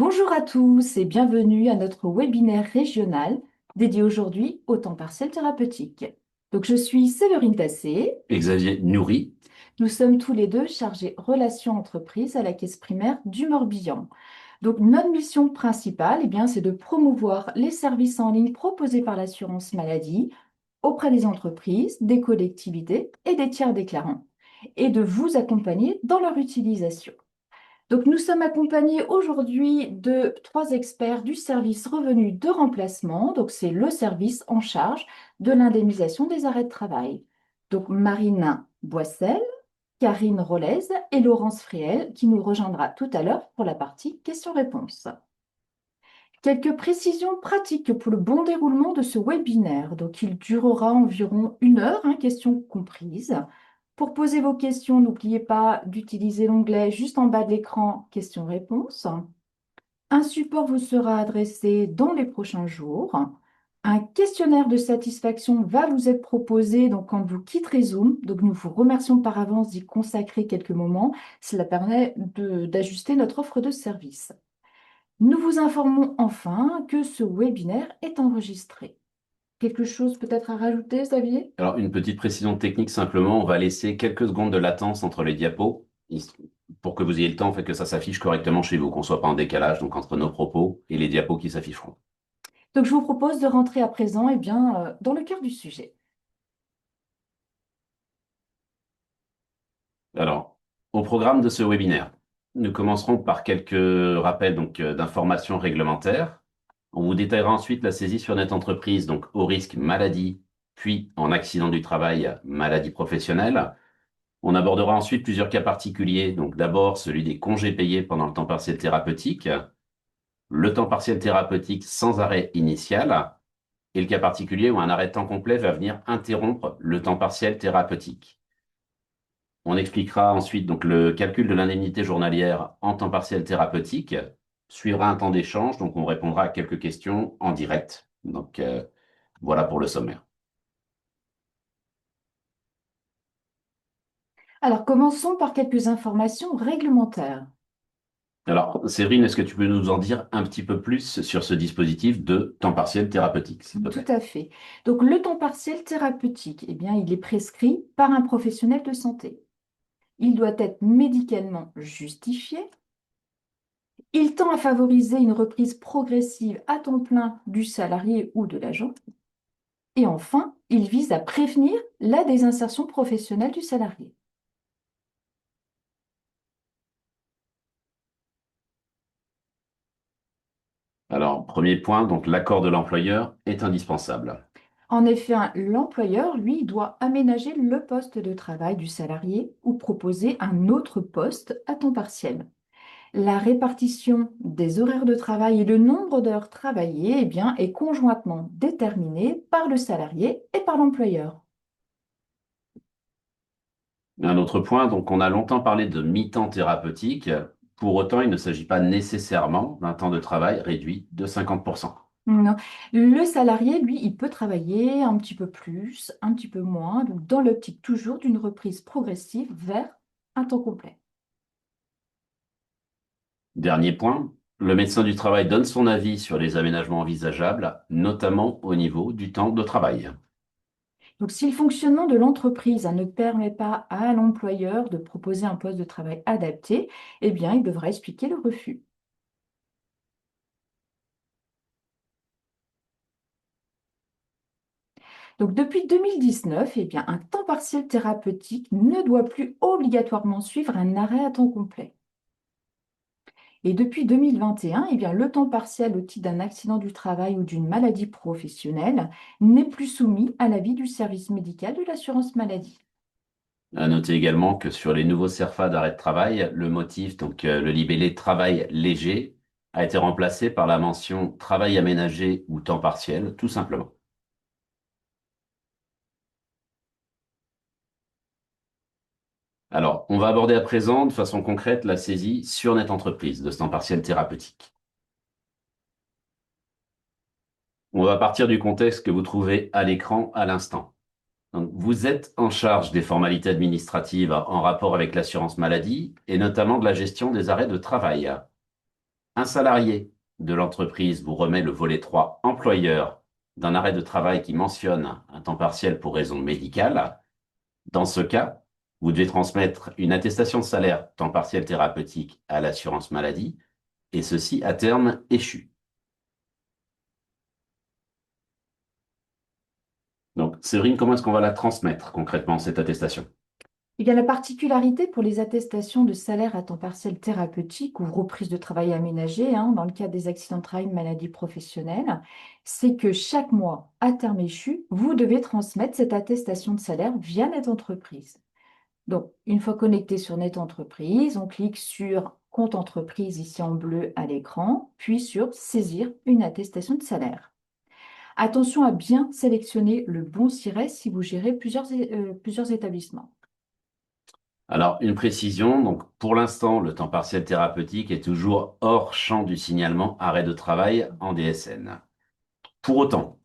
Bonjour à tous et bienvenue à notre webinaire régional dédié aujourd'hui au temps partiel thérapeutique. Donc, je suis Séverine Tassé. Et Xavier Nourri. Nous sommes tous les deux chargés relations entreprises à la caisse primaire du Morbihan. Donc, notre mission principale, c'est de promouvoir les services en ligne proposés par l'assurance maladie auprès des entreprises, des collectivités et des tiers déclarants et de vous accompagner dans leur utilisation. Donc, nous sommes accompagnés aujourd'hui de trois experts du service revenu de remplacement. Donc, c'est le service en charge de l'indemnisation des arrêts de travail. Donc, Marine Boissel, Karine Rollez et Laurence Friel, qui nous rejoindra tout à l'heure pour la partie questions-réponses. Quelques précisions pratiques pour le bon déroulement de ce webinaire. Donc, il durera environ 1 heure, questions comprises. Pour poser vos questions, n'oubliez pas d'utiliser l'onglet juste en bas de l'écran questions-réponses. Un support vous sera adressé dans les prochains jours. Un questionnaire de satisfaction va vous être proposé donc quand vous quitterez Zoom. Donc, nous vous remercions par avance d'y consacrer quelques moments. Cela permet d'ajuster notre offre de service. Nous vous informons enfin que ce webinaire est enregistré. Quelque chose peut-être à rajouter, Xavier? Alors, une petite précision technique simplement, on va laisser quelques secondes de latence entre les diapos pour que vous ayez le temps en fait, que ça s'affiche correctement chez vous, qu'on ne soit pas en décalage donc entre nos propos et les diapos qui s'afficheront. Donc, je vous propose de rentrer à présent dans le cœur du sujet. Alors, au programme de ce webinaire, nous commencerons par quelques rappels d'informations réglementaires. On vous détaillera ensuite la saisie sur notre entreprise, donc au risque maladie, puis en accident du travail, maladie professionnelle. On abordera ensuite plusieurs cas particuliers. Donc d'abord celui des congés payés pendant le temps partiel thérapeutique, le temps partiel thérapeutique sans arrêt initial, et le cas particulier où un arrêt de temps complet va venir interrompre le temps partiel thérapeutique. On expliquera ensuite donc le calcul de l'indemnité journalière en temps partiel thérapeutique. Suivra un temps d'échange, donc on répondra à quelques questions en direct. Voilà pour le sommaire. Alors, commençons par quelques informations réglementaires. Alors, Séverine, est-ce que tu peux nous en dire un petit peu plus sur ce dispositif de temps partiel thérapeutique, s'il te Tout plaît? à fait. Donc, le temps partiel thérapeutique, il est prescrit par un professionnel de santé. Il doit être médicalement justifié. Il tend à favoriser une reprise progressive à temps plein du salarié ou de l'agent. Et enfin, il vise à prévenir la désinsertion professionnelle du salarié. Alors, premier point, donc l'accord de l'employeur est indispensable. En effet, l'employeur, lui, doit aménager le poste de travail du salarié ou proposer un autre poste à temps partiel. La répartition des horaires de travail et le nombre d'heures travaillées est conjointement déterminé par le salarié et par l'employeur. Un autre point, donc on a longtemps parlé de mi-temps thérapeutique. Pour autant, il ne s'agit pas nécessairement d'un temps de travail réduit de 50%. Non. Le salarié, lui, il peut travailler un petit peu plus, un petit peu moins, donc dans l'optique toujours d'une reprise progressive vers un temps complet. Dernier point, le médecin du travail donne son avis sur les aménagements envisageables, notamment au niveau du temps de travail. Donc, si le fonctionnement de l'entreprise ne permet pas à l'employeur de proposer un poste de travail adapté, il devra expliquer le refus. Donc, depuis 2019, un temps partiel thérapeutique ne doit plus obligatoirement suivre un arrêt à temps complet. Et depuis 2021, le temps partiel au titre d'un accident du travail ou d'une maladie professionnelle n'est plus soumis à l'avis du service médical de l'assurance maladie. À noter également que sur les nouveaux CERFA d'arrêt de travail, le motif, le libellé travail léger, a été remplacé par la mention travail aménagé ou temps partiel, tout simplement. Alors, on va aborder à présent de façon concrète la saisie sur notre entreprise de ce temps partiel thérapeutique. On va partir du contexte que vous trouvez à l'écran à l'instant. Donc, vous êtes en charge des formalités administratives en rapport avec l'assurance maladie et notamment de la gestion des arrêts de travail. Un salarié de l'entreprise vous remet le volet 3 employeur d'un arrêt de travail qui mentionne un temps partiel pour raison médicale. Dans ce cas, vous devez transmettre une attestation de salaire temps partiel thérapeutique à l'assurance maladie, et ceci à terme échu. Donc, Séverine, comment est-ce qu'on va la transmettre concrètement, cette attestation? Eh bien, la particularité pour les attestations de salaire à temps partiel thérapeutique ou reprise de travail aménagé, dans le cadre des accidents de travail, maladies professionnelles, c'est que chaque mois, à terme échu, vous devez transmettre cette attestation de salaire via Net Entreprise. Donc, une fois connecté sur Net Entreprise, on clique sur Compte entreprise ici en bleu à l'écran, puis sur Saisir une attestation de salaire. Attention à bien sélectionner le bon siret si vous gérez plusieurs établissements. Alors, une précision, donc pour l'instant, le temps partiel thérapeutique est toujours hors champ du signalement arrêt de travail en DSN. Pour autant,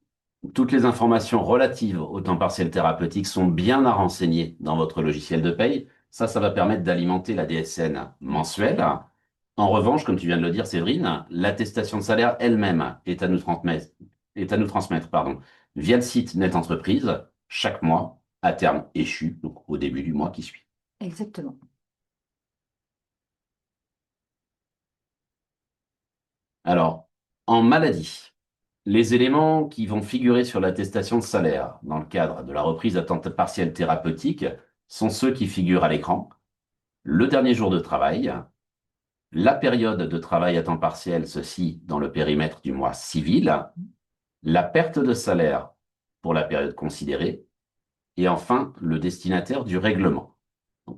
toutes les informations relatives au temps partiel thérapeutique sont bien à renseigner dans votre logiciel de paye. Ça va permettre d'alimenter la DSN mensuelle. En revanche, comme tu viens de le dire, Séverine, l'attestation de salaire elle-même est à nous transmettre, via le site Net Entreprise chaque mois, à terme échu, donc au début du mois qui suit. Exactement. Alors, en maladie, les éléments qui vont figurer sur l'attestation de salaire dans le cadre de la reprise à temps partiel thérapeutique sont ceux qui figurent à l'écran: le dernier jour de travail, la période de travail à temps partiel, ceci dans le périmètre du mois civil, la perte de salaire pour la période considérée, et enfin le destinataire du règlement.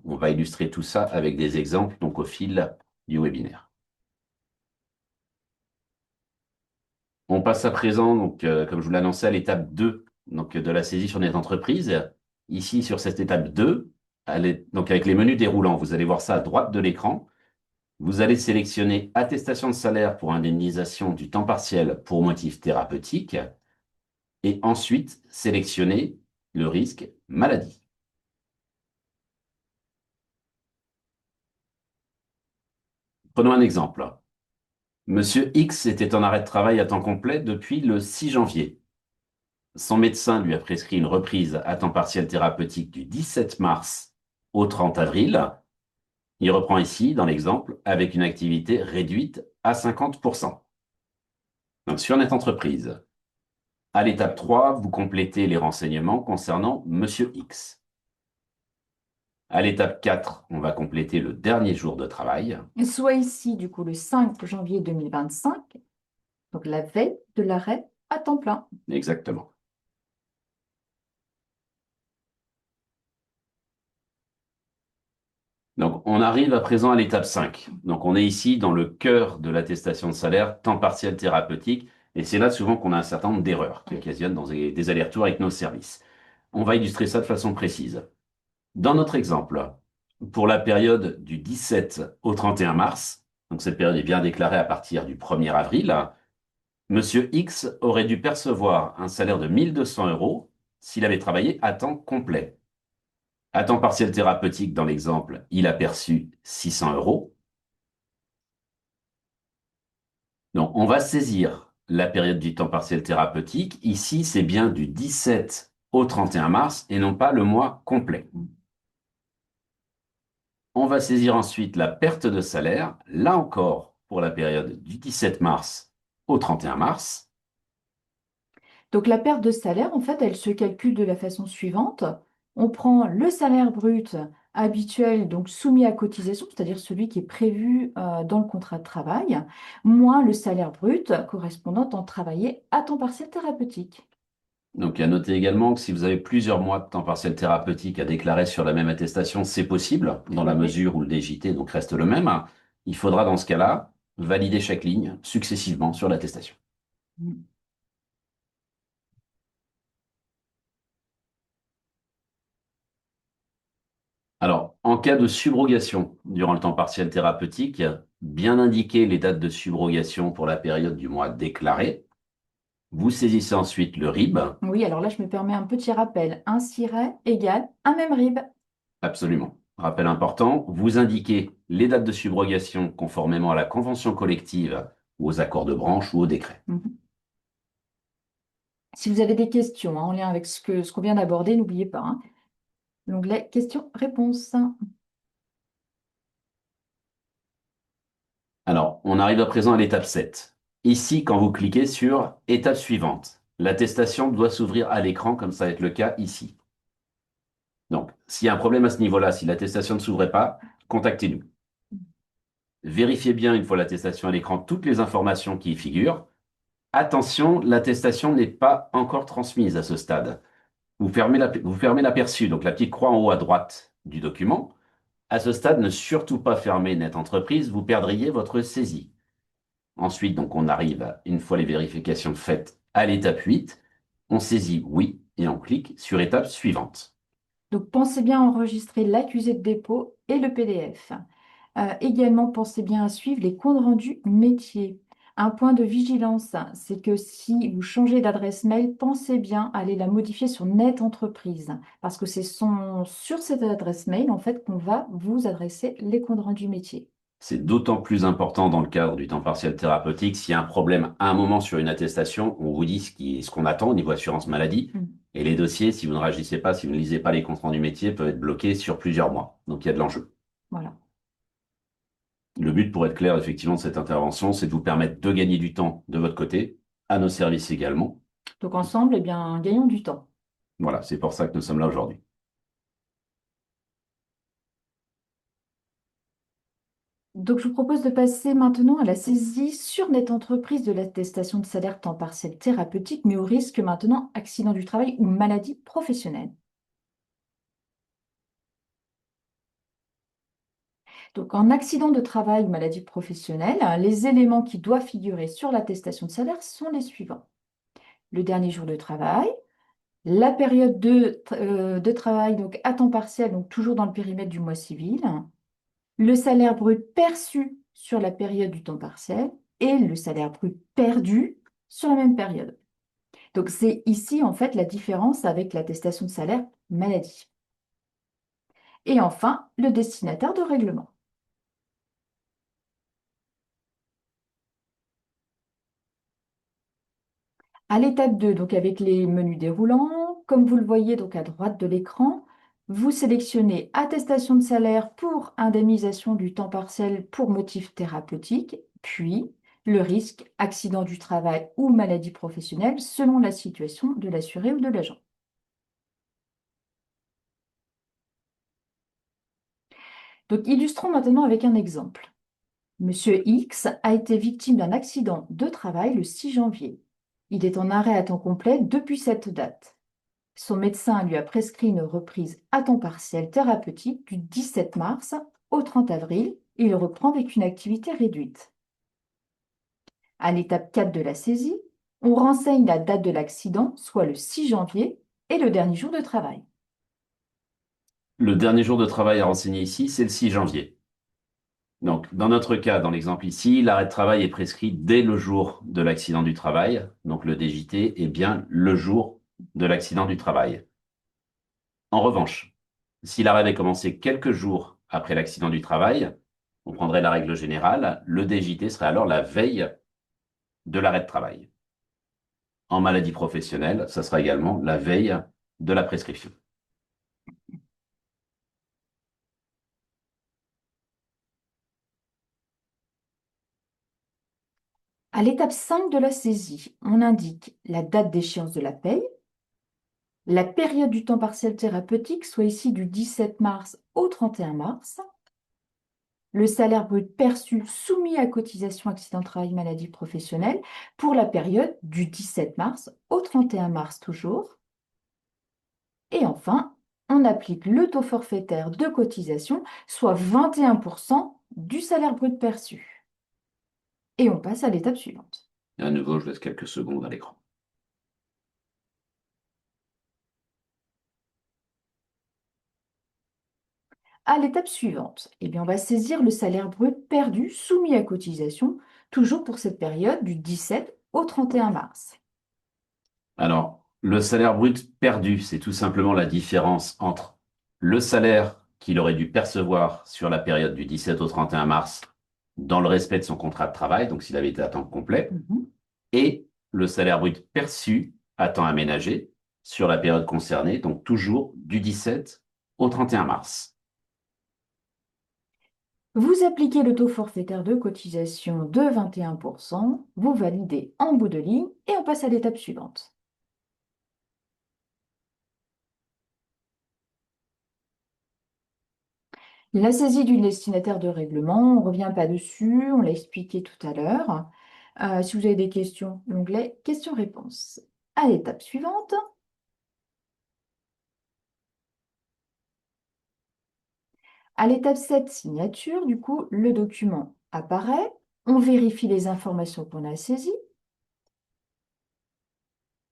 On va illustrer tout ça avec des exemples donc au fil du webinaire. On passe à présent, donc, comme je vous l'annonçais, à l'étape 2 donc, de la saisie sur Net Entreprise. Ici, sur cette étape 2, donc avec les menus déroulants, vous allez voir ça à droite de l'écran. Vous allez sélectionner attestation de salaire pour indemnisation du temps partiel pour motif thérapeutique et ensuite sélectionner le risque maladie. Prenons un exemple. Monsieur X était en arrêt de travail à temps complet depuis le 6 janvier. Son médecin lui a prescrit une reprise à temps partiel thérapeutique du 17 mars au 30 avril. Il reprend ici, dans l'exemple, avec une activité réduite à 50%. Donc, sur Net Entreprise, à l'étape 3, vous complétez les renseignements concernant Monsieur X. À l'étape 4, on va compléter le dernier jour de travail. Soit ici, du coup, le 5 janvier 2025, donc la veille de l'arrêt à temps plein. Exactement. Donc, on arrive à présent à l'étape 5. Donc, on est ici dans le cœur de l'attestation de salaire, temps partiel thérapeutique, et c'est là souvent qu'on a un certain nombre d'erreurs qui occasionnent dans des allers-retours avec nos services. On va illustrer ça de façon précise. Dans notre exemple, pour la période du 17 au 31 mars, donc cette période est bien déclarée à partir du 1er avril, Monsieur X aurait dû percevoir un salaire de 1200 euros s'il avait travaillé à temps complet. À temps partiel thérapeutique, dans l'exemple, il a perçu 600 euros. Donc, on va saisir la période du temps partiel thérapeutique. Ici, c'est bien du 17 au 31 mars et non pas le mois complet. On va saisir ensuite la perte de salaire, là encore, pour la période du 17 mars au 31 mars. Donc la perte de salaire, en fait, elle se calcule de la façon suivante. On prend le salaire brut habituel, donc soumis à cotisation, c'est-à-dire celui qui est prévu dans le contrat de travail, moins le salaire brut correspondant en travaillé à temps partiel thérapeutique. Donc, à noter également que si vous avez plusieurs mois de temps partiel thérapeutique à déclarer sur la même attestation, c'est possible, dans la mesure où le DJT donc reste le même. Il faudra dans ce cas-là valider chaque ligne successivement sur l'attestation. Alors, en cas de subrogation durant le temps partiel thérapeutique, bien indiquer les dates de subrogation pour la période du mois déclaré. Vous saisissez ensuite le RIB. Oui, alors là, je me permets un petit rappel. Un siret égale un même RIB. Absolument. Rappel important, vous indiquez les dates de subrogation conformément à la convention collective ou aux accords de branche ou au décret. Mhm. Si vous avez des questions hein, en lien avec ce qu'on vient d'aborder, n'oubliez pas, hein, l'onglet questions-réponses. Alors, on arrive à présent à l'étape 7. Ici, quand vous cliquez sur étape suivante, l'attestation doit s'ouvrir à l'écran, comme ça va être le cas ici. Donc, s'il y a un problème à ce niveau-là, si l'attestation ne s'ouvrait pas, contactez-nous. Vérifiez bien, une fois l'attestation à l'écran, toutes les informations qui y figurent. Attention, l'attestation n'est pas encore transmise à ce stade. Vous fermez l'aperçu, donc la petite croix en haut à droite du document. À ce stade, ne surtout pas fermer Net Entreprise, vous perdriez votre saisie. Ensuite, donc, on arrive, une fois les vérifications faites, à l'étape 8. On saisit oui et on clique sur étape suivante. Donc, pensez bien à enregistrer l'accusé de dépôt et le PDF. Également, pensez bien à suivre les comptes rendus métiers. Un point de vigilance, c'est que si vous changez d'adresse mail, pensez bien à aller la modifier sur Net Entreprise, parce que c'est sur cette adresse mail en fait qu'on va vous adresser les comptes rendus métiers. C'est d'autant plus important dans le cadre du temps partiel thérapeutique. S'il y a un problème à un moment sur une attestation, on vous dit ce qu'on attend au niveau assurance maladie. Mm. Et les dossiers, si vous ne réagissez pas, si vous ne lisez pas les comptes rendus métiers, peuvent être bloqués sur plusieurs mois. Donc il y a de l'enjeu. Voilà. Le but, pour être clair, effectivement, de cette intervention, c'est de vous permettre de gagner du temps de votre côté, à nos services également. Donc ensemble, eh bien, gagnons du temps. Voilà, c'est pour ça que nous sommes là aujourd'hui. Donc, je vous propose de passer maintenant à la saisie sur Net Entreprise de l'attestation de salaire temps partiel thérapeutique, mais au risque maintenant accident du travail ou maladie professionnelle. Donc, en accident de travail ou maladie professionnelle, les éléments qui doivent figurer sur l'attestation de salaire sont les suivants. Le dernier jour de travail, la période de travail donc à temps partiel, donc toujours dans le périmètre du mois civil, le salaire brut perçu sur la période du temps partiel et le salaire brut perdu sur la même période. Donc, c'est ici, en fait, la différence avec l'attestation de salaire maladie. Et enfin, le destinataire de règlement. À l'étape 2, donc avec les menus déroulants, comme vous le voyez donc à droite de l'écran, vous sélectionnez attestation de salaire pour indemnisation du temps partiel pour motif thérapeutique, puis le risque accident du travail ou maladie professionnelle selon la situation de l'assuré ou de l'agent. Donc, illustrons maintenant avec un exemple. Monsieur X a été victime d'un accident de travail le 6 janvier. Il est en arrêt à temps complet depuis cette date. Son médecin lui a prescrit une reprise à temps partiel thérapeutique du 17 mars au 30 avril et il reprend avec une activité réduite. À l'étape 4 de la saisie, on renseigne la date de l'accident, soit le 6 janvier, et le dernier jour de travail. Le dernier jour de travail à renseigner ici, c'est le 6 janvier. Donc, dans notre cas, dans l'exemple ici, l'arrêt de travail est prescrit dès le jour de l'accident du travail. Donc, le DJT est bien le jour de l'accident du travail. En revanche, si l'arrêt avait commencé quelques jours après l'accident du travail, on prendrait la règle générale, le DJT serait alors la veille de l'arrêt de travail. En maladie professionnelle, ça sera également la veille de la prescription. À l'étape 5 de la saisie, on indique la date d'échéance de la paye, la période du temps partiel thérapeutique, soit ici du 17 mars au 31 mars, le salaire brut perçu soumis à cotisation accident de travail maladie professionnelle pour la période du 17 mars au 31 mars toujours. Et enfin, on applique le taux forfaitaire de cotisation, soit 21% du salaire brut perçu. Et on passe à l'étape suivante. Et à nouveau, je laisse quelques secondes à l'écran. À l'étape suivante, eh bien, on va saisir le salaire brut perdu soumis à cotisation, toujours pour cette période du 17 au 31 mars. Alors, le salaire brut perdu, c'est tout simplement la différence entre le salaire qu'il aurait dû percevoir sur la période du 17 au 31 mars dans le respect de son contrat de travail, donc s'il avait été à temps complet, Mhm. et le salaire brut perçu à temps aménagé sur la période concernée, donc toujours du 17 au 31 mars. Vous appliquez le taux forfaitaire de cotisation de 21%, vous validez en bout de ligne et on passe à l'étape suivante. La saisie du destinataire de règlement, on ne revient pas dessus, on l'a expliqué tout à l'heure. Si vous avez des questions, l'onglet questions-réponses. À l'étape suivante, à l'étape 7, signature, du coup, le document apparaît, on vérifie les informations qu'on a saisies.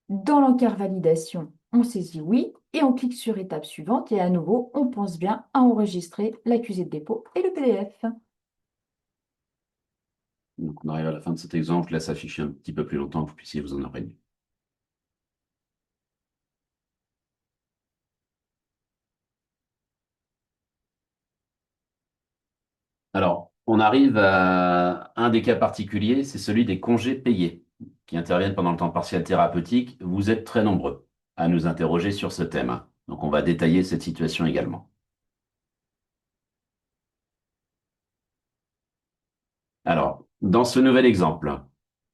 Dans l'encart validation, on saisit oui et on clique sur étape suivante et à nouveau, on pense bien à enregistrer l'accusé de dépôt et le PDF. Donc on arrive à la fin de cet exemple, je laisse afficher un petit peu plus longtemps que vous puissiez vous en imprégner. Alors, on arrive à un des cas particuliers, c'est celui des congés payés qui interviennent pendant le temps partiel thérapeutique. Vous êtes très nombreux à nous interroger sur ce thème. Donc, on va détailler cette situation également. Alors, dans ce nouvel exemple,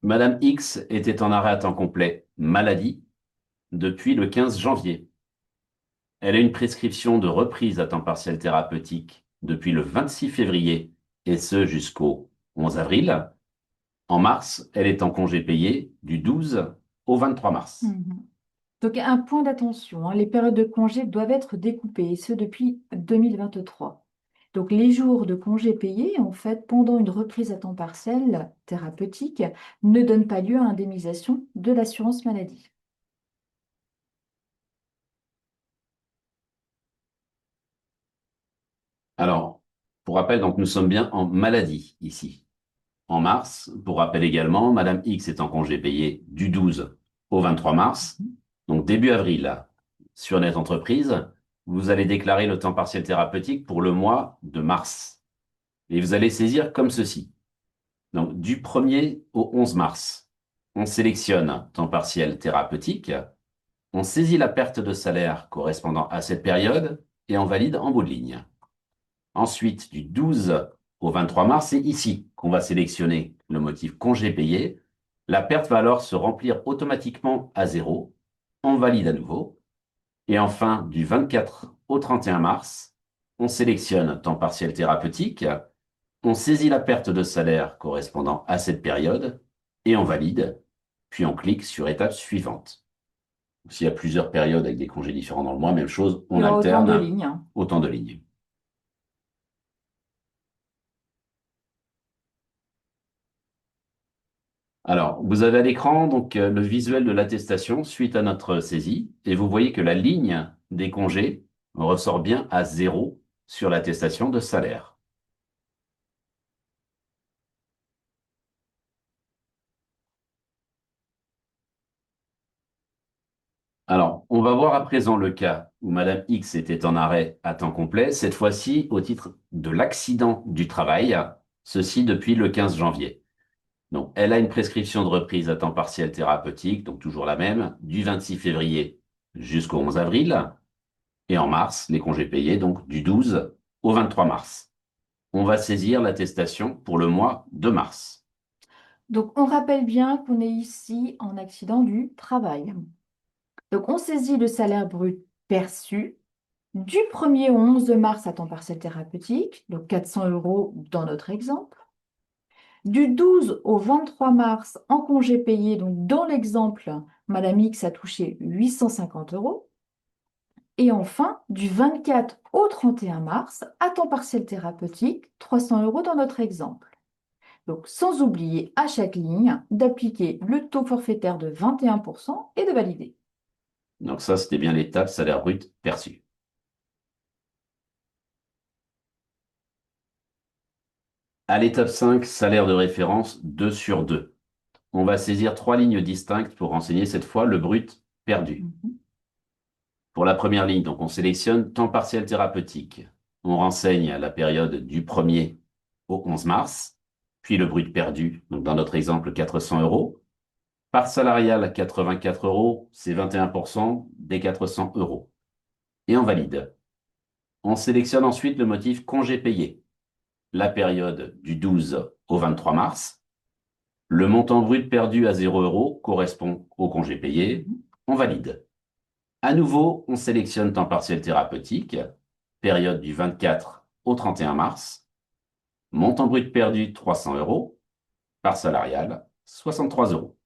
Madame X était en arrêt à temps complet maladie depuis le 15 janvier. Elle a une prescription de reprise à temps partiel thérapeutique depuis le 26 février et ce jusqu'au 11 avril. En mars, elle est en congé payé du 12 au 23 mars. Mhm. Donc, un point d'attention, hein, les périodes de congé doivent être découpées, et ce depuis 2023. Donc, les jours de congé payés, en fait, pendant une reprise à temps partiel thérapeutique, ne donnent pas lieu à indemnisation de l'assurance maladie. Alors, pour rappel, donc nous sommes bien en maladie ici. En mars, pour rappel également, Madame X est en congé payé du 12 au 23 mars. Mhm. Donc début avril, là, sur Net Entreprise, vous allez déclarer le temps partiel thérapeutique pour le mois de mars. Et vous allez saisir comme ceci. Donc du 1er au 11 mars, on sélectionne temps partiel thérapeutique, on saisit la perte de salaire correspondant à cette période et on valide en bout de ligne. Ensuite, du 12 au 23 mars, c'est ici qu'on va sélectionner le motif congé payé. La perte va alors se remplir automatiquement à zéro. On valide à nouveau. Et enfin, du 24 au 31 mars, on sélectionne temps partiel thérapeutique. On saisit la perte de salaire correspondant à cette période et on valide. Puis on clique sur étape suivante. S'il y a plusieurs périodes avec des congés différents dans le mois, même chose, Il on y aura autant de alterne lignes, hein. autant de lignes. Alors, vous avez à l'écran donc le visuel de l'attestation suite à notre saisie et vous voyez que la ligne des congés ressort bien à zéro sur l'attestation de salaire. Alors, on va voir à présent le cas où Madame X était en arrêt à temps complet, cette fois-ci au titre de l'accident du travail, ceci depuis le 15 janvier. Donc, elle a une prescription de reprise à temps partiel thérapeutique, donc toujours la même, du 26 février jusqu'au 11 avril. Et en mars, les congés payés, donc du 12 au 23 mars. On va saisir l'attestation pour le mois de mars. Donc, on rappelle bien qu'on est ici en accident du travail. Donc, on saisit le salaire brut perçu du 1er au 11 mars à temps partiel thérapeutique, donc 400 euros dans notre exemple. Du 12 au 23 mars en congé payé, donc dans l'exemple, Madame X a touché 850 euros. Et enfin, du 24 au 31 mars, à temps partiel thérapeutique, 300 euros dans notre exemple. Donc, sans oublier à chaque ligne d'appliquer le taux forfaitaire de 21% et de valider. Donc ça, c'était bien l'étape salaire brut perçu. À l'étape 5, salaire de référence 2 sur 2. On va saisir trois lignes distinctes pour renseigner cette fois le brut perdu. Mhm. Pour la première ligne, donc on sélectionne temps partiel thérapeutique. On renseigne la période du 1er au 11 mars, puis le brut perdu, donc dans notre exemple 400 euros. Part salariale 84 euros, c'est 21% des 400 euros. Et on valide. On sélectionne ensuite le motif congé payé, la période du 12 au 23 mars. Le montant brut perdu à 0 euros correspond au congé payé. On valide. À nouveau, on sélectionne temps partiel thérapeutique, période du 24 au 31 mars. Montant brut perdu 300 euros. Part salariale 63 euros.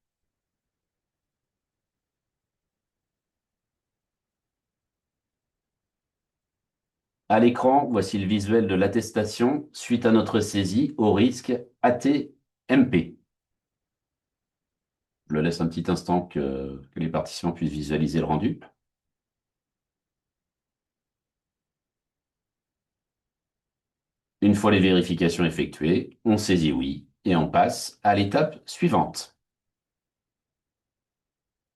À l'écran, voici le visuel de l'attestation suite à notre saisie au risque AT-MP. Je laisse un petit instant que les participants puissent visualiser le rendu. Une fois les vérifications effectuées, on saisit oui et on passe à l'étape suivante.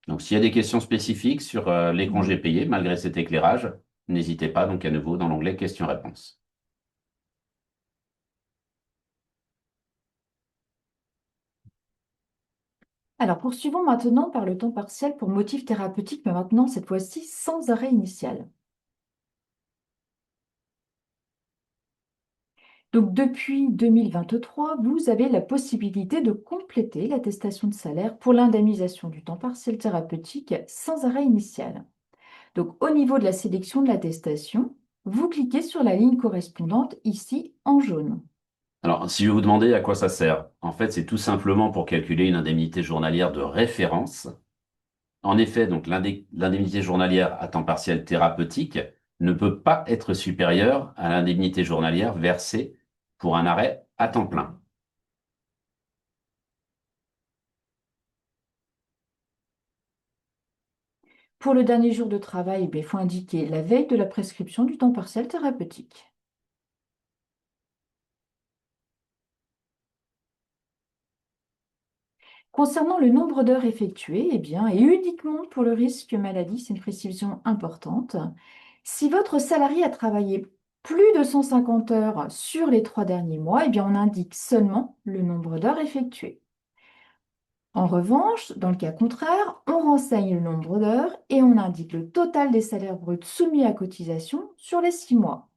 Donc, s'il y a des questions spécifiques sur les congés payés, malgré cet éclairage, n'hésitez pas donc à nouveau dans l'onglet questions-réponses. Alors, poursuivons maintenant par le temps partiel pour motif thérapeutique, mais maintenant, cette fois-ci, sans arrêt initial. Donc, depuis 2023, vous avez la possibilité de compléter l'attestation de salaire pour l'indemnisation du temps partiel thérapeutique sans arrêt initial. Donc, au niveau de la sélection de l'attestation, vous cliquez sur la ligne correspondante ici en jaune. Alors, si je vous demandais à quoi ça sert, en fait, c'est tout simplement pour calculer une indemnité journalière de référence. En effet, donc l'indemnité journalière à temps partiel thérapeutique ne peut pas être supérieure à l'indemnité journalière versée pour un arrêt à temps plein. Pour le dernier jour de travail, il faut indiquer la veille de la prescription du temps partiel thérapeutique. Concernant le nombre d'heures effectuées, et uniquement pour le risque maladie, c'est une précision importante. Si votre salarié a travaillé plus de 150 heures sur les 3 derniers mois, on indique seulement le nombre d'heures effectuées. En revanche, dans le cas contraire, on renseigne le nombre d'heures et on indique le total des salaires bruts soumis à cotisation sur les 6 mois.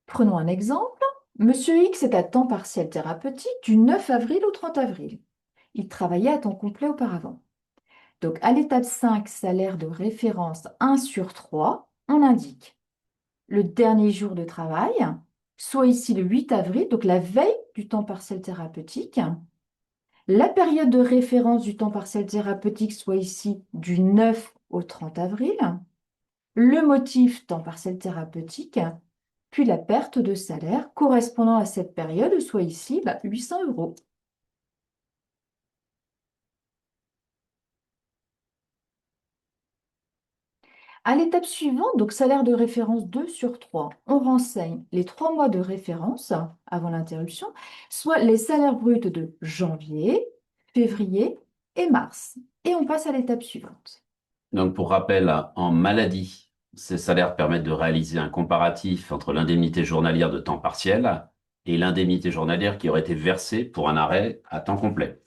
Prenons un exemple. Monsieur X est à temps partiel thérapeutique du 9 avril au 30 avril. Il travaillait à temps complet auparavant. Donc, à l'étape 5, salaire de référence 1 sur 3, on indique le dernier jour de travail, soit ici le 8 avril, donc la veille du temps partiel thérapeutique. La période de référence du temps partiel thérapeutique, soit ici du 9 au 30 avril. Le motif temps partiel thérapeutique, puis la perte de salaire correspondant à cette période, soit ici 800 euros. À l'étape suivante, donc salaire de référence 2 sur 3, on renseigne les 3 mois de référence avant l'interruption, soit les salaires bruts de janvier, février et mars. Et on passe à l'étape suivante. Donc, pour rappel, en maladie, ces salaires permettent de réaliser un comparatif entre l'indemnité journalière de temps partiel et l'indemnité journalière qui aurait été versée pour un arrêt à temps complet.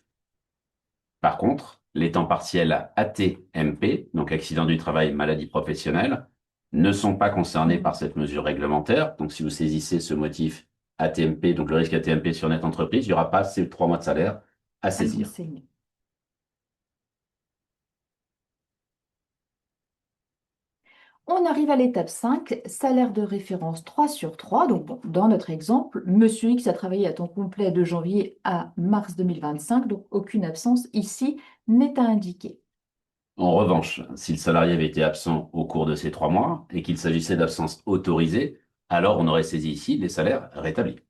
Par contre, les temps partiels AT-MP, donc accident du travail, maladie professionnelle, ne sont pas concernés par cette mesure réglementaire. Donc, si vous saisissez ce motif AT-MP, donc le risque AT-MP sur net entreprise, il n'y aura pas ces 3 mois de salaire à saisir. On arrive à l'étape 5, salaire de référence 3 sur 3. Donc, dans notre exemple, Monsieur X a travaillé à temps complet de janvier à mars 2025, donc aucune absence ici n'est à indiquer. En revanche, si le salarié avait été absent au cours de ces 3 mois et qu'il s'agissait d'absence autorisée, alors on aurait saisi ici les salaires rétablis.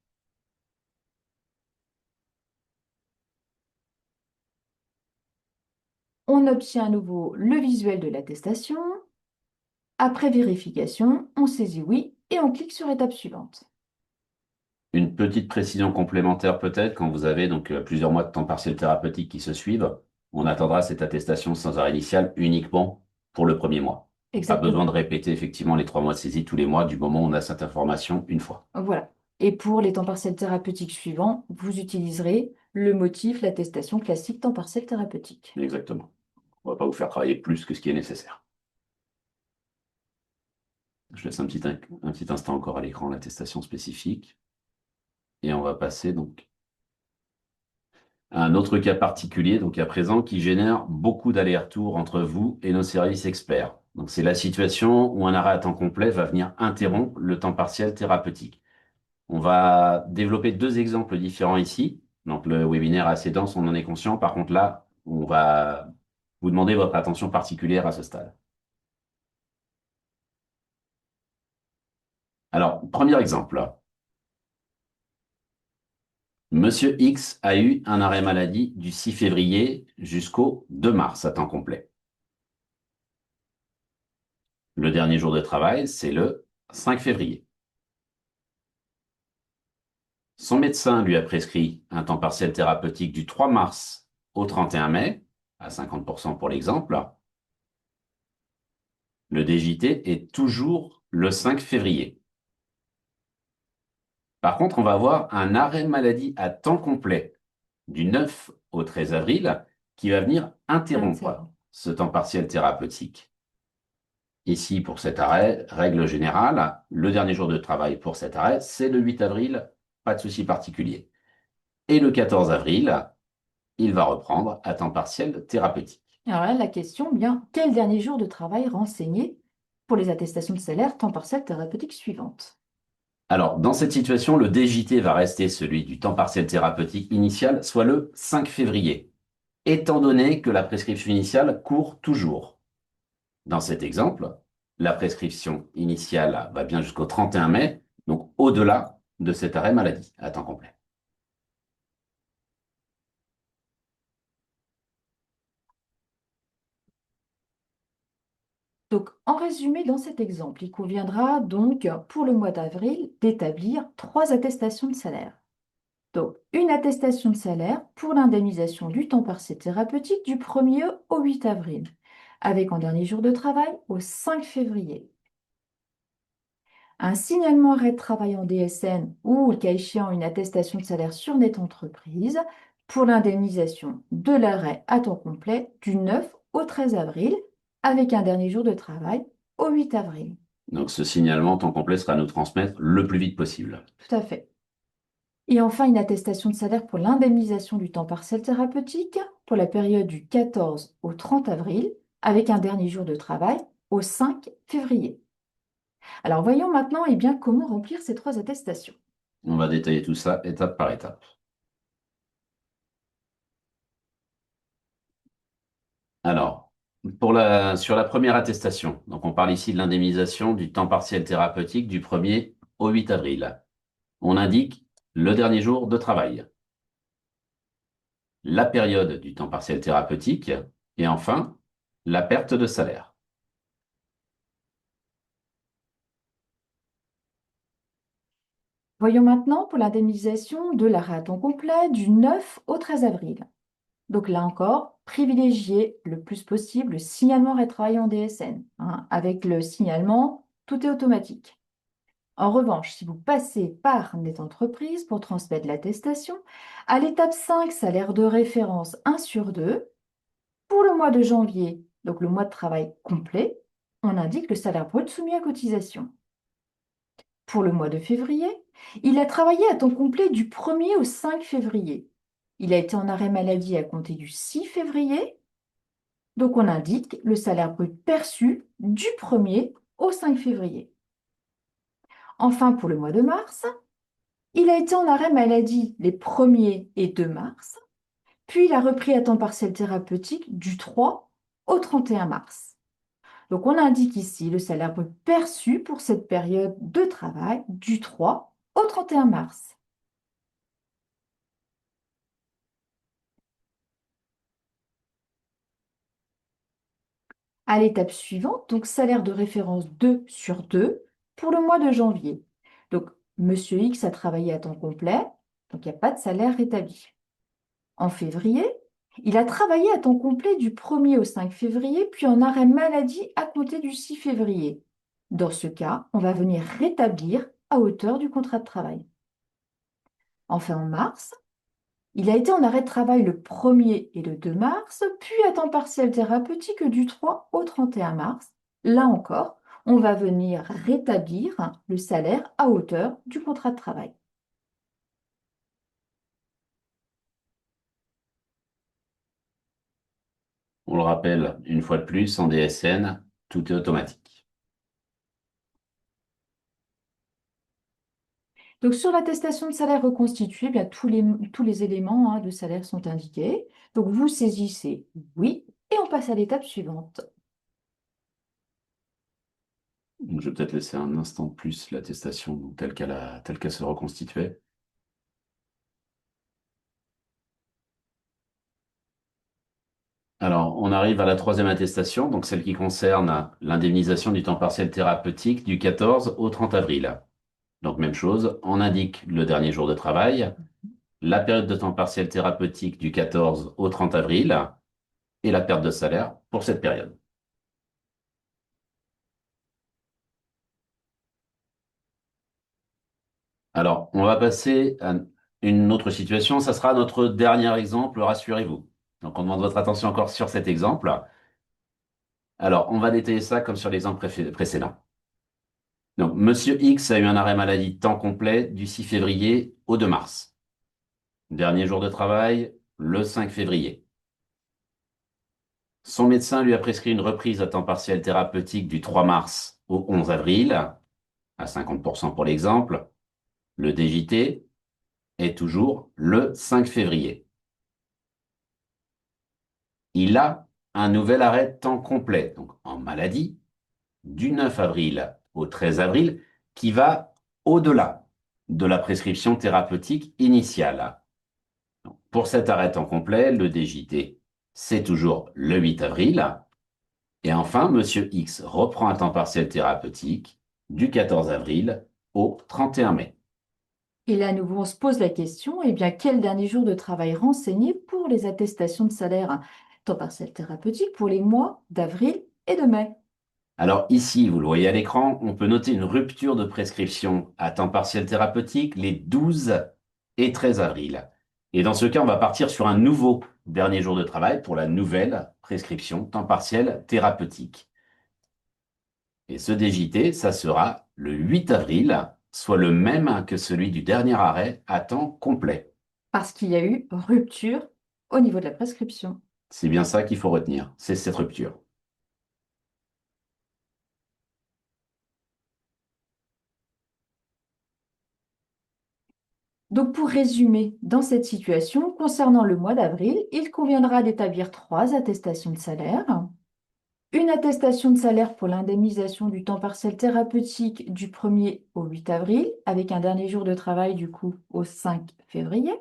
On obtient à nouveau le visuel de l'attestation. Après vérification, on saisit oui et on clique sur étape suivante. Une petite précision complémentaire peut-être quand vous avez donc plusieurs mois de temps partiel thérapeutique qui se suivent. On attendra cette attestation sans arrêt initial uniquement pour le premier mois. Pas besoin de Exactement. répéter effectivement les 3 mois de saisie tous les mois du moment où on a cette information une fois. Voilà. Et pour les temps partiels thérapeutiques suivants, vous utiliserez le motif, l'attestation classique temps partiel thérapeutique. Exactement. On ne va pas vous faire travailler plus que ce qui est nécessaire. Je laisse un petit instant encore à l'écran l'attestation spécifique. Et on va passer donc à un autre cas particulier, donc à présent, qui génère beaucoup d'allers-retours entre vous et nos services experts. Donc c'est la situation où un arrêt à temps complet va venir interrompre le temps partiel thérapeutique. On va développer 2 exemples différents ici. Donc le webinaire est assez dense, on en est conscient. Par contre là, on va vous demander votre attention particulière à ce stade. Alors, premier exemple. Monsieur X a eu un arrêt maladie du 6 février jusqu'au 2 mars à temps complet. Le dernier jour de travail, c'est le 5 février. Son médecin lui a prescrit un temps partiel thérapeutique du 3 mars au 31 mai, à 50% pour l'exemple. Le DJT est toujours le 5 février. Par contre, on va avoir un arrêt maladie à temps complet du 9 au 13 avril qui va venir interrompre Interrompre. ce temps partiel thérapeutique. Ici, pour cet arrêt, règle générale, le dernier jour de travail pour cet arrêt, c'est le 8 avril, pas de souci particulier. Et le 14 avril, il va reprendre à temps partiel thérapeutique. Alors là, la question, bien, quel dernier jour de travail renseigné pour les attestations de salaire temps partiel thérapeutique suivantes? Alors, dans cette situation, le DJT va rester celui du temps partiel thérapeutique initial, soit le 5 février, étant donné que la prescription initiale court toujours. Dans cet exemple, la prescription initiale va bien jusqu'au 31 mai, donc au-delà de cet arrêt maladie à temps complet. Donc, en résumé, dans cet exemple, il conviendra donc, pour le mois d'avril, d'établir 3 attestations de salaire. Donc, une attestation de salaire pour l'indemnisation du temps partiel thérapeutique du 1er au 8 avril, avec en dernier jour de travail au 5 février. Un signalement arrêt de travail en DSN ou, le cas échéant, une attestation de salaire sur Net Entreprise pour l'indemnisation de l'arrêt à temps complet du 9 au 13 avril, avec un dernier jour de travail au 8 avril. Donc ce signalement en temps complet sera à nous transmettre le plus vite possible. Tout à fait. Et enfin, une attestation de salaire pour l'indemnisation du temps partiel thérapeutique pour la période du 14 au 30 avril, avec un dernier jour de travail au 5 février. Alors voyons maintenant bien, comment remplir ces 3 attestations. On va détailler tout ça étape par étape. Alors, sur la première attestation, donc on parle ici de l'indemnisation du temps partiel thérapeutique du 1er au 8 avril. On indique le dernier jour de travail, la période du temps partiel thérapeutique et enfin la perte de salaire. Voyons maintenant pour l'indemnisation de l'arrêt à temps complet du 9 au 13 avril. Donc là encore, privilégiez le plus possible le signalement arrêt de travail en DSN. Avec le signalement, tout est automatique. En revanche, si vous passez par Net Entreprise pour transmettre l'attestation, à l'étape 5, salaire de référence 1 sur 2, pour le mois de janvier, donc le mois de travail complet, on indique le salaire brut soumis à cotisation. Pour le mois de février, il a travaillé à temps complet du 1er au 5 février. Il a été en arrêt maladie à compter du 6 février, donc on indique le salaire brut perçu du 1er au 5 février. Enfin, pour le mois de mars, il a été en arrêt maladie les 1er et 2 mars, puis il a repris à temps partiel thérapeutique du 3 au 31 mars. Donc on indique ici le salaire brut perçu pour cette période de travail du 3 au 31 mars. À l'étape suivante, donc salaire de référence 2 sur 2 pour le mois de janvier. Donc Monsieur X a travaillé à temps complet, donc il n'y a pas de salaire rétabli. En février, Il a travaillé à temps complet du 1er au 5 février, puis en arrêt maladie à compter du 6 février. Dans ce cas, on va venir rétablir à hauteur du contrat de travail. Enfin, en mars, il a été en arrêt de travail le 1er et le 2 mars, puis à temps partiel thérapeutique du 3 au 31 mars. Là encore, on va venir rétablir le salaire à hauteur du contrat de travail. On le rappelle une fois de plus, en DSN, tout est automatique. Donc, sur l'attestation de salaire reconstituée, bien, tous les éléments de salaire sont indiqués. Donc, vous saisissez oui et on passe à l'étape suivante. Donc, je vais peut-être laisser un instant de plus l'attestation telle qu'elle se reconstituait. Alors, on arrive à la troisième attestation, donc celle qui concerne l'indemnisation du temps partiel thérapeutique du 14 au 30 avril. Donc, même chose, on indique le dernier jour de travail, la période de temps partiel thérapeutique du 14 au 30 avril et la perte de salaire pour cette période. Alors, on va passer à une autre situation. Ça sera notre dernier exemple, rassurez-vous. Donc, on demande votre attention encore sur cet exemple. Alors, on va détailler ça comme sur l'exemple précédent. Donc, Monsieur X a eu un arrêt maladie temps complet du 6 février au 2 mars. Dernier jour de travail, le 5 février. Son médecin lui a prescrit une reprise à temps partiel thérapeutique du 3 mars au 11 avril, à 50% pour l'exemple. Le DJT est toujours le 5 février. Il a un nouvel arrêt temps complet, donc en maladie, du 9 avril au 13 avril, qui va au-delà de la prescription thérapeutique initiale. Pour cet arrêt temps complet, le DJT, c'est toujours le 8 avril. Et enfin, Monsieur X reprend un temps partiel thérapeutique du 14 avril au 31 mai. Et là, à nouveau, on se pose la question, eh bien, quel dernier jour de travail renseigné pour les attestations de salaire temps partiel thérapeutique pour les mois d'avril et de mai? Alors ici, vous le voyez à l'écran, on peut noter une rupture de prescription à temps partiel thérapeutique les 12 et 13 avril. Et dans ce cas, on va partir sur un nouveau dernier jour de travail pour la nouvelle prescription temps partiel thérapeutique. Et ce DJT, ça sera le 8 avril, soit le même que celui du dernier arrêt à temps complet. Parce qu'il y a eu rupture au niveau de la prescription. C'est bien ça qu'il faut retenir, c'est cette rupture. Donc, pour résumer, dans cette situation, concernant le mois d'avril, il conviendra d'établir 3 attestations de salaire. Une attestation de salaire pour l'indemnisation du temps partiel thérapeutique du 1er au 8 avril, avec un dernier jour de travail du coup au 5 février.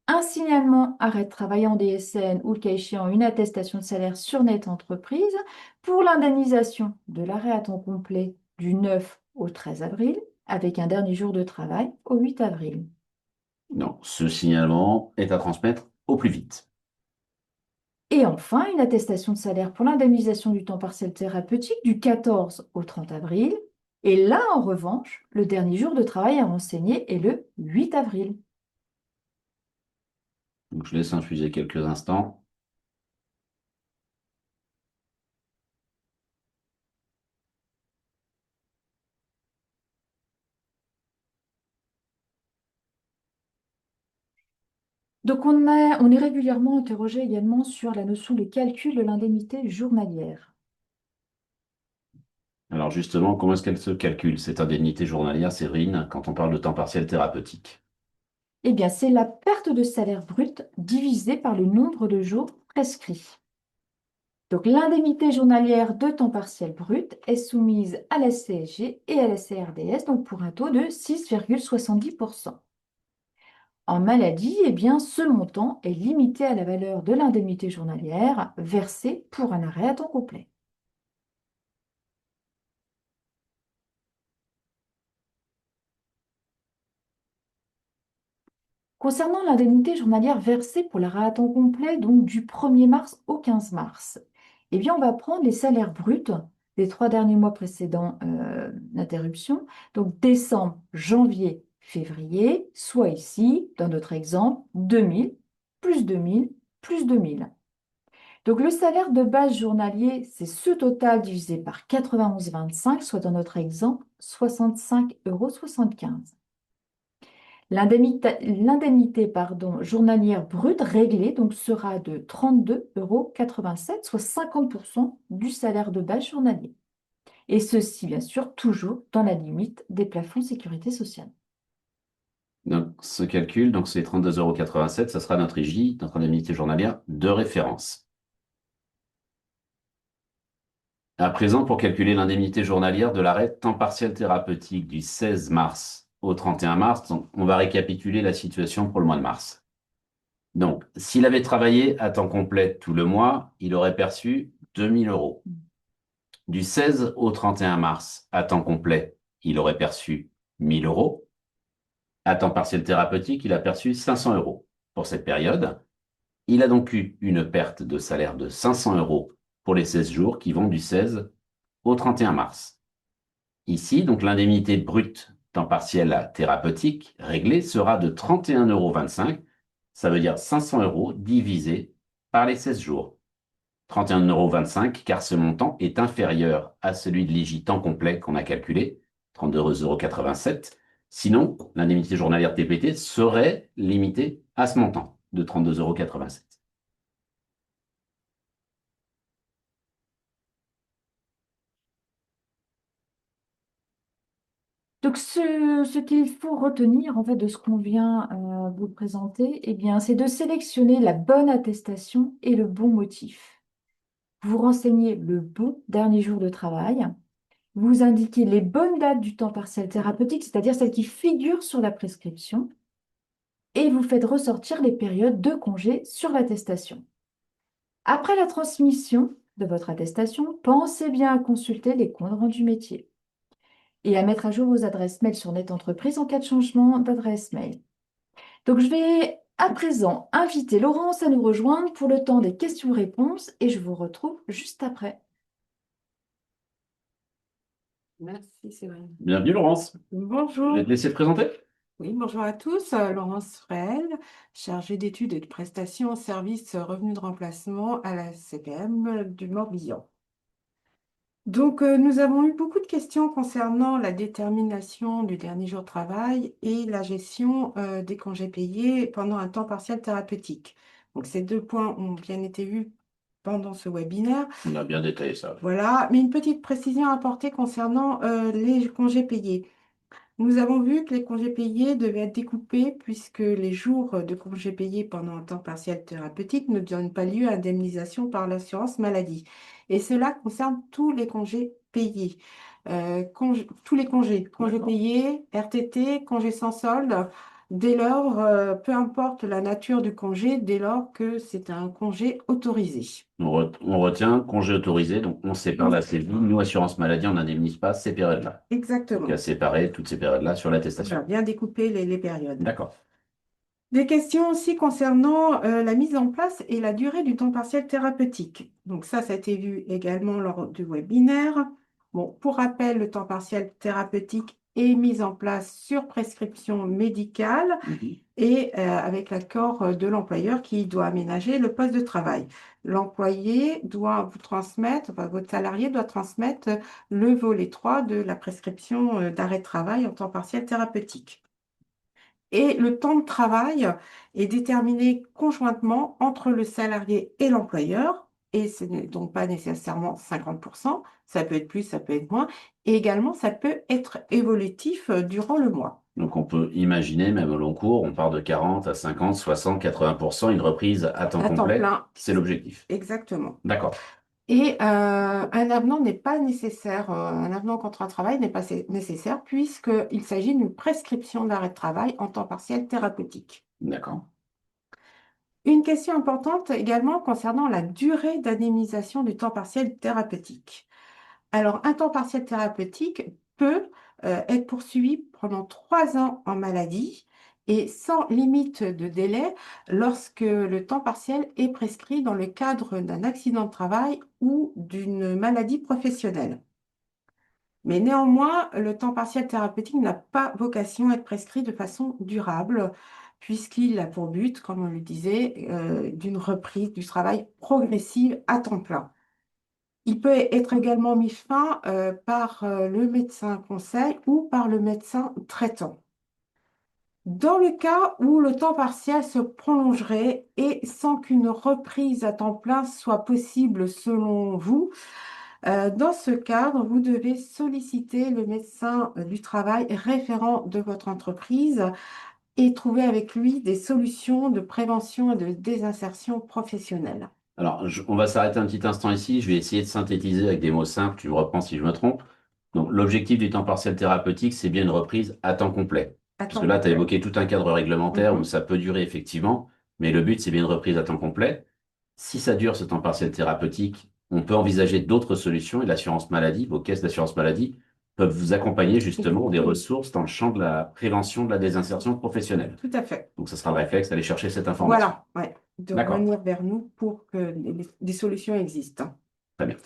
Un signalement arrêt de travail en DSN ou le cas échéant une attestation de salaire sur Net Entreprise pour l'indemnisation de l'arrêt à temps complet du 9 au 13 avril, avec un dernier jour de travail au 8 avril. Non, ce signalement est à transmettre au plus vite. Et enfin, une attestation de salaire pour l'indemnisation du temps partiel thérapeutique du 14 au 30 avril. Et là, en revanche, le dernier jour de travail à renseigner est le 8 avril. Donc je laisse infuser quelques instants. Donc, on est régulièrement interrogé également sur la notion de calcul de l'indemnité journalière. Alors justement, comment est-ce qu'elle se calcule, cette indemnité journalière, Séverine, quand on parle de temps partiel thérapeutique? Eh bien, c'est la perte de salaire brut divisée par le nombre de jours prescrits. Donc, l'indemnité journalière de temps partiel brut est soumise à la CSG et à la CRDS, donc pour un taux de 6,70%. En maladie, eh bien, ce montant est limité à la valeur de l'indemnité journalière versée pour un arrêt à temps complet. Concernant l'indemnité journalière versée pour l'arrêt à temps complet, donc du 1er mars au 15 mars, eh bien, on va prendre les salaires bruts des 3 derniers mois précédant l'interruption, donc décembre, janvier, février, soit ici, dans notre exemple, 2000, plus 2000, plus 2000. Donc le salaire de base journalier, c'est ce total divisé par 91,25, soit dans notre exemple 65,75 €. L'indemnité journalière brute réglée donc, sera de 32,87 €, soit 50% du salaire de base journalier. Et ceci, bien sûr, toujours dans la limite des plafonds sécurité sociale. Donc, ce calcul, donc c'est 32,87 €, ça sera notre IJ, notre indemnité journalière de référence. À présent, pour calculer l'indemnité journalière de l'arrêt temps partiel thérapeutique du 16 mars au 31 mars, donc, on va récapituler la situation pour le mois de mars. Donc, s'il avait travaillé à temps complet tout le mois, il aurait perçu 2000 €. Du 16 au 31 mars, à temps complet, il aurait perçu 1000 €. À temps partiel thérapeutique, il a perçu 500 € pour cette période. Il a donc eu une perte de salaire de 500 € pour les 16 jours qui vont du 16 au 31 mars. Ici, donc l'indemnité brute temps partiel thérapeutique réglée sera de 31,25 €. Ça veut dire 500 € divisé par les 16 jours. 31,25 € car ce montant est inférieur à celui de l'IJ temps complet qu'on a calculé, 32,87 €. Sinon, l'indemnité journalière TPT serait limitée à ce montant de 32,87 €. Donc, ce qu'il faut retenir en fait de ce qu'on vient vous présenter, eh bien, c'est de sélectionner la bonne attestation et le bon motif. Vous renseignez le bon dernier jour de travail. Vous indiquez les bonnes dates du temps partiel thérapeutique, c'est-à-dire celles qui figurent sur la prescription, et vous faites ressortir les périodes de congé sur l'attestation. Après la transmission de votre attestation, pensez bien à consulter les comptes rendus métiers et à mettre à jour vos adresses mail sur Net Entreprise en cas de changement d'adresse mail. Donc, je vais à présent inviter Laurence à nous rejoindre pour le temps des questions-réponses et je vous retrouve juste après. Merci Séverine. Bienvenue Laurence. Je Bonjour. vais te laisser te présenter. Oui, bonjour à tous. Laurence Frel, chargée d'études et de prestations services revenus de remplacement à la CPM du Morbihan. Donc, nous avons eu beaucoup de questions concernant la détermination du dernier jour de travail et la gestion des congés payés pendant un temps partiel thérapeutique. Donc, ces deux points ont bien été vus pendant ce webinaire. On a bien détaillé ça. Voilà, mais une petite précision à apporter concernant les congés payés. Nous avons vu que les congés payés devaient être découpés puisque les jours de congés payés pendant un temps partiel thérapeutique ne donnent pas lieu à indemnisation par l'assurance maladie. Et cela concerne tous les congés payés. Tous les congés D'accord. payés, RTT, congés sans solde, dès lors, peu importe la nature du congé, dès lors que c'est un congé autorisé. On retient congé autorisé, donc on sépare la CVI. Nous, assurance maladie, on n'indemnise pas ces périodes-là. Donc, Exactement. à séparer toutes ces périodes-là sur l'attestation. Voilà, bien découper les périodes. D'accord. Des questions aussi concernant la mise en place et la durée du temps partiel thérapeutique. Donc ça a été vu également lors du webinaire. Bon, pour rappel, le temps partiel thérapeutique est mis en place sur prescription médicale et avec l'accord de l'employeur qui doit aménager le poste de travail. L'employé doit vous transmettre, enfin, votre salarié doit transmettre le volet 3 de la prescription d'arrêt de travail en temps partiel thérapeutique. Et le temps de travail est déterminé conjointement entre le salarié et l'employeur, et ce n'est donc pas nécessairement 50%, ça peut être plus, ça peut être moins, et également ça peut être évolutif durant le mois. Donc on peut imaginer, même au long cours, on part de 40 à 50, 60, 80%, une reprise à temps À temps complet. plein. C'est l'objectif. Exactement. D'accord. Et un avenant n'est pas nécessaire, un avenant au contrat de travail n'est pas nécessaire puisqu'il s'agit d'une prescription d'arrêt de travail en temps partiel thérapeutique. D'accord. Une question importante également concernant la durée d'indemnisation du temps partiel thérapeutique. Alors, un temps partiel thérapeutique peut être poursuivi pendant 3 ans en maladie et sans limite de délai lorsque le temps partiel est prescrit dans le cadre d'un accident de travail ou d'une maladie professionnelle. Mais néanmoins, le temps partiel thérapeutique n'a pas vocation à être prescrit de façon durable, puisqu'il a pour but, comme on le disait, d'une reprise du travail progressive à temps plein. Il peut être également mis fin par le médecin conseil ou par le médecin traitant. Dans le cas où le temps partiel se prolongerait et sans qu'une reprise à temps plein soit possible selon vous, dans ce cadre, vous devez solliciter le médecin du travail référent de votre entreprise et trouver avec lui des solutions de prévention et de désinsertion professionnelle. Alors, on va s'arrêter un petit instant ici. Je vais essayer de synthétiser avec des mots simples. Tu me reprends si je me trompe. Donc, l'objectif du temps partiel thérapeutique, c'est bien une reprise à temps complet. À Parce temps que là, tu as complet. évoqué tout un cadre réglementaire où Mhm. ça peut durer effectivement, mais le but, c'est bien une reprise à temps complet. Si ça dure, ce temps partiel thérapeutique, on peut envisager d'autres solutions et l'assurance maladie, vos caisses d'assurance maladie peuvent vous accompagner justement des Effectivement. ressources dans le champ de la prévention de la désinsertion professionnelle. Tout à fait. Donc, ça sera le réflexe d'aller chercher cette information. Voilà, ouais, de D'accord, revenir vers nous pour que des solutions existent. très bien.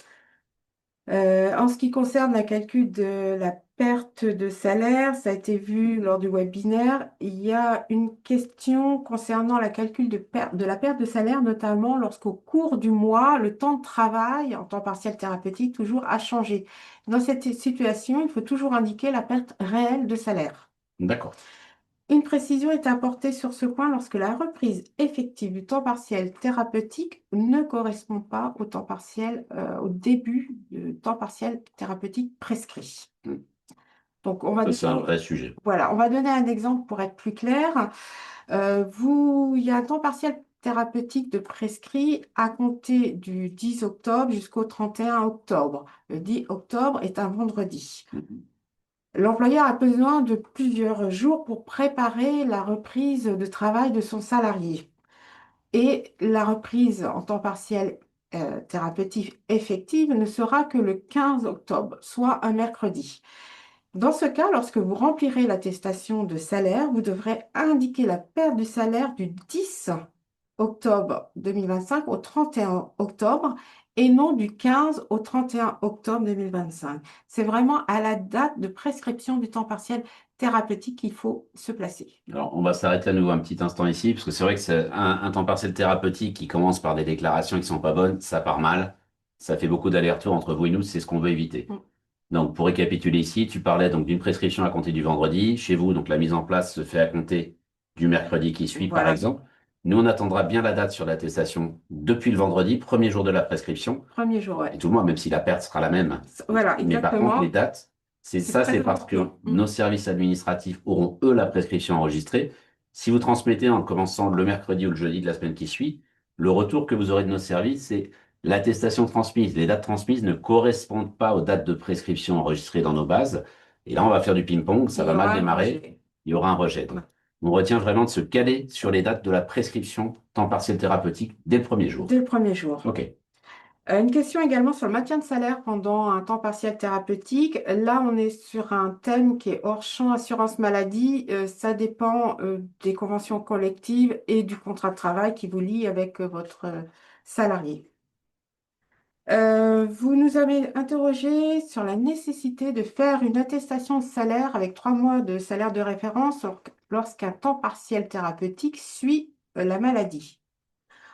En ce qui concerne la calcul de la perte de salaire, ça a été vu lors du webinaire, il y a une question concernant la calcul de la perte de salaire, notamment lorsqu'au cours du mois, le temps de travail en temps partiel thérapeutique toujours a changé. Dans cette situation, il faut toujours indiquer la perte réelle de salaire. D'accord. Une précision est apportée sur ce point lorsque la reprise effective du temps partiel thérapeutique ne correspond pas au temps partiel, au début du temps partiel thérapeutique prescrit. Hmm. Donc, on va Ça, c'est un donner, vrai sujet. voilà, on va donner un exemple pour être plus clair. Il y a un temps partiel thérapeutique de prescrit à compter du 10 octobre jusqu'au 31 octobre. Le 10 octobre est un vendredi. Mhm. L'employeur a besoin de plusieurs jours pour préparer la reprise de travail de son salarié. Et la reprise en temps partiel thérapeutique effective ne sera que le 15 octobre, soit un mercredi. Dans ce cas, lorsque vous remplirez l'attestation de salaire, vous devrez indiquer la perte du salaire du 10 octobre 2025 au 31 octobre et non du 15 au 31 octobre 2025. C'est vraiment à la date de prescription du temps partiel thérapeutique qu'il faut se placer. Alors, on va s'arrêter à nouveau un petit instant ici, parce que c'est vrai que c'est un temps partiel thérapeutique qui commence par des déclarations qui sont pas bonnes, ça part mal, ça fait beaucoup d'allers-retours entre vous et nous, c'est ce qu'on veut éviter. Mm. Donc, pour récapituler ici, tu parlais donc d'une prescription à compter du vendredi. Chez vous, donc la mise en place se fait à compter du mercredi qui suit, par Voilà, exemple. Nous, on attendra bien la date sur l'attestation depuis le vendredi, premier jour de la prescription, premier jour, et ouais. tout le mois, même si la perte sera la même. Voilà, Mais par contre, les exactement. dates, C'est très c'est parce que important. Mm. nos services administratifs auront, eux, la prescription enregistrée. Si vous transmettez en commençant le mercredi ou le jeudi de la semaine qui suit, le retour que vous aurez de nos services, c'est l'attestation transmise. Les dates transmises ne correspondent pas aux dates de prescription enregistrées dans nos bases. Et là, on va faire du ping-pong, ça Il y va mal aura un démarrer, rejet. il y aura un rejet. Donc, on retient vraiment de se caler sur les dates de la prescription temps partiel thérapeutique dès le premier jour. Dès le premier jour. OK. Une question également sur le maintien de salaire pendant un temps partiel thérapeutique. Là, on est sur un thème qui est hors champ assurance maladie. Ça dépend des conventions collectives et du contrat de travail qui vous lie avec votre salarié. Vous nous avez interrogé sur la nécessité de faire une attestation de salaire avec 3 mois de salaire de référence lorsqu'un temps partiel thérapeutique suit la maladie.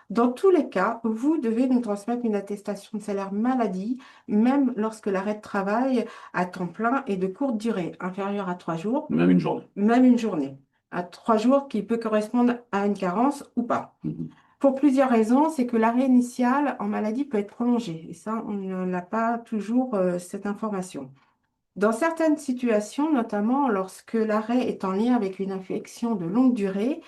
Dans tous les cas, vous devez nous transmettre une attestation de salaire maladie, même lorsque l'arrêt de travail à temps plein est de courte durée, inférieur à 3 jours, Même une journée. même une journée, à 3 jours qui peut correspondre à une carence ou pas. Mhm. Pour plusieurs raisons, c'est que l'arrêt initial en maladie peut être prolongé. Et ça, on n'a pas toujours cette information. Dans certaines situations, notamment lorsque l'arrêt est en lien avec une infection de longue durée,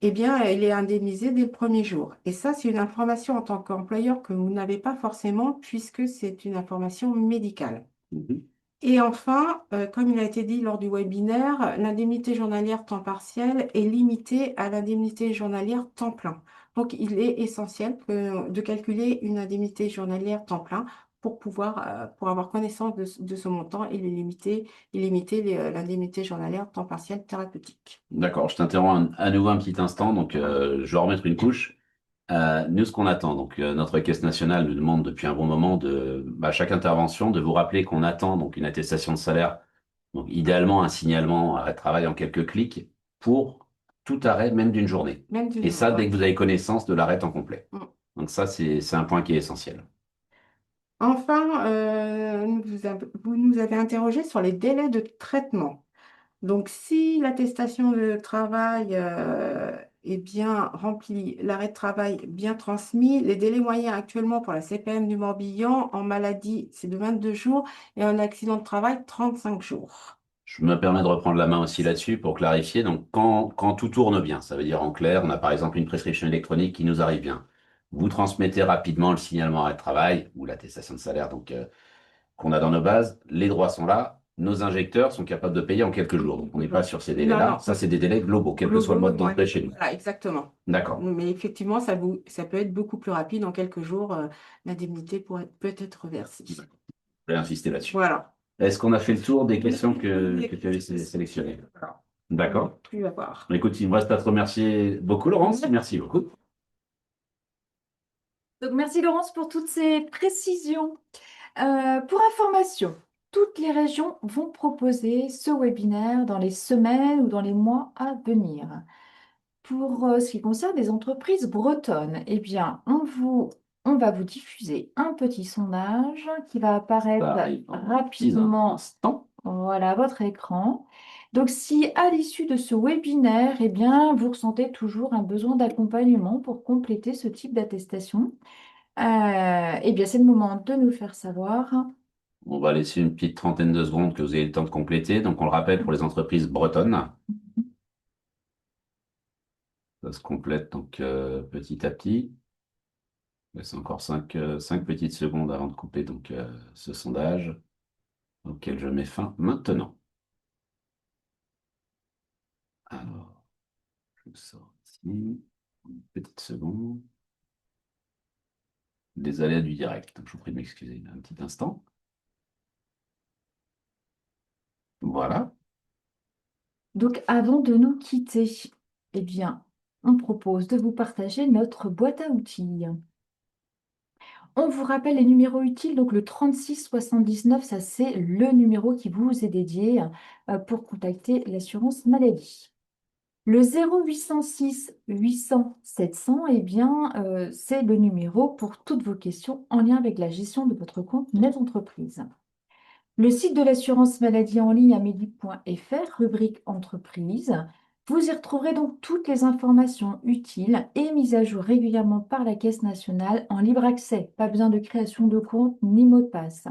eh bien, il est indemnisé dès le premier jour. Et ça, c'est une information en tant qu'employeur que vous n'avez pas forcément puisque c'est une information médicale. Mhm. Et enfin, comme il a été dit lors du webinaire, l'indemnité journalière temps partiel est limitée à l'indemnité journalière temps plein. Donc, il est essentiel de calculer une indemnité journalière temps plein pour avoir connaissance de ce montant et limiter l'indemnité journalière temps partiel thérapeutique. D'accord, je t'interromps à nouveau un petit instant, donc je vais remettre une couche. Nous, ce qu'on attend, donc notre Caisse nationale nous demande depuis un bon moment à chaque intervention de vous rappeler qu'on attend donc une attestation de salaire, donc idéalement un signalement arrêt de travail en quelques clics pour tout arrêt, même d'une journée. Même d'une Et ça, journée, dès que vous avez connaissance de l'arrêt en complet. ouais. Donc ça, c'est un point qui est essentiel. Enfin, vous nous avez interrogé sur les délais de traitement. Donc, si l'attestation de travail est bien remplie, l'arrêt de travail bien transmis, les délais moyens actuellement pour la CPM du Morbihan en maladie, c'est de 22 jours et en accident de travail, 35 jours. Je me permets de reprendre la main aussi là-dessus pour clarifier. Donc, quand tout tourne bien, ça veut dire en clair, on a par exemple une prescription électronique qui nous arrive bien. Vous transmettez rapidement le signalement arrêt de travail ou l'attestation de salaire donc, qu'on a dans nos bases. Les droits sont là. Nos injecteurs sont capables de payer en quelques jours. Donc, on n'est pas sur ces Non, délais-là. non. Ça, c'est des délais globaux, quel que soit le mode Globaux, d'entrée ouais. chez nous. Voilà, exactement. D'accord. Mais effectivement, ça peut être beaucoup plus rapide. En quelques jours, l'indemnité peut être versée. Je vais insister là-dessus. Voilà. Est-ce qu'on a fait le tour des questions Oui, que tu avais sélectionnées? voilà. D'accord. Plus à voir. Écoute, il me reste à te remercier beaucoup, Laurence. Merci beaucoup. Donc, merci Laurence pour toutes ces précisions. Pour information, toutes les régions vont proposer ce webinaire dans les semaines ou dans les mois à venir. Pour ce qui concerne les entreprises bretonnes, eh bien, on va vous diffuser un petit sondage qui va apparaître Ça arrive dans rapidement, instant. voilà, à votre écran. Donc, si à l'issue de ce webinaire, eh bien, vous ressentez toujours un besoin d'accompagnement pour compléter ce type d'attestation, eh bien, c'est le moment de nous faire savoir. On va laisser une petite trentaine de secondes que vous ayez le temps de compléter. Donc, on le rappelle pour les entreprises bretonnes. Ça se complète donc petit à petit. C'est encore 5 petites secondes avant de couper donc, ce sondage auquel je mets fin maintenant. Alors, je sors ici. Une petite seconde. Les aléas du direct. Donc, je vous prie de m'excuser un petit instant. Voilà. Donc, avant de nous quitter, eh bien, on propose de vous partager notre boîte à outils. On vous rappelle les numéros utiles, donc le 36 79, ça c'est le numéro qui vous est dédié pour contacter l'assurance maladie. Le 0806 800 700, eh bien, c'est le numéro pour toutes vos questions en lien avec la gestion de votre compte Net Entreprise. Le site de l'assurance maladie en ligne amélie.fr, rubrique entreprise. Vous y retrouverez donc toutes les informations utiles et mises à jour régulièrement par la Caisse nationale en libre accès. Pas besoin de création de compte ni mot de passe.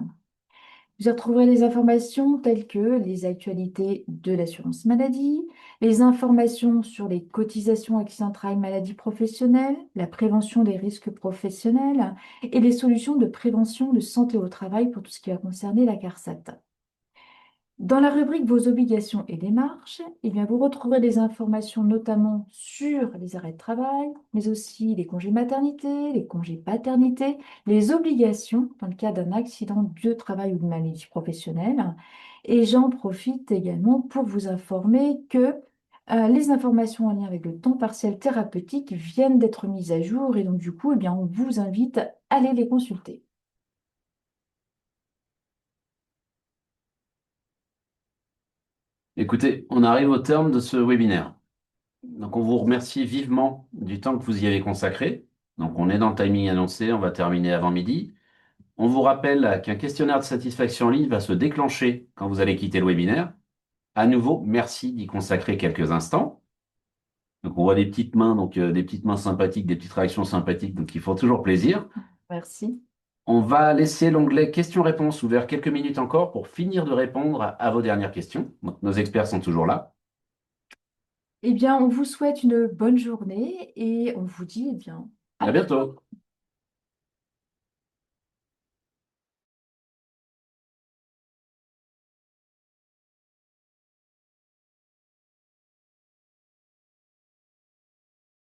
Vous y retrouverez les informations telles que les actualités de l'assurance maladie, les informations sur les cotisations accident de travail maladie professionnelle, la prévention des risques professionnels et les solutions de prévention de santé au travail pour tout ce qui va concerner la CARSAT. Dans la rubrique Vos obligations et démarches, eh bien, vous retrouverez des informations notamment sur les arrêts de travail, mais aussi les congés maternité, les congés paternité, les obligations dans le cas d'un accident de travail ou de maladie professionnelle. Et j'en profite également pour vous informer que les informations en lien avec le temps partiel thérapeutique viennent d'être mises à jour et donc du coup, eh bien, on vous invite à aller les consulter. Écoutez, on arrive au terme de ce webinaire. Donc, on vous remercie vivement du temps que vous y avez consacré. Donc, on est dans le timing annoncé, on va terminer avant midi. On vous rappelle qu'un questionnaire de satisfaction en ligne va se déclencher quand vous allez quitter le webinaire. À nouveau, merci d'y consacrer quelques instants. Donc, on voit des petites mains, donc des petites mains sympathiques, des petites réactions sympathiques, donc ils font toujours plaisir. Merci. On va laisser l'onglet questions-réponses ouvert quelques minutes encore pour finir de répondre à vos dernières questions. Donc, nos experts sont toujours là. Eh bien, on vous souhaite une bonne journée et on vous dit, eh bien, À bientôt.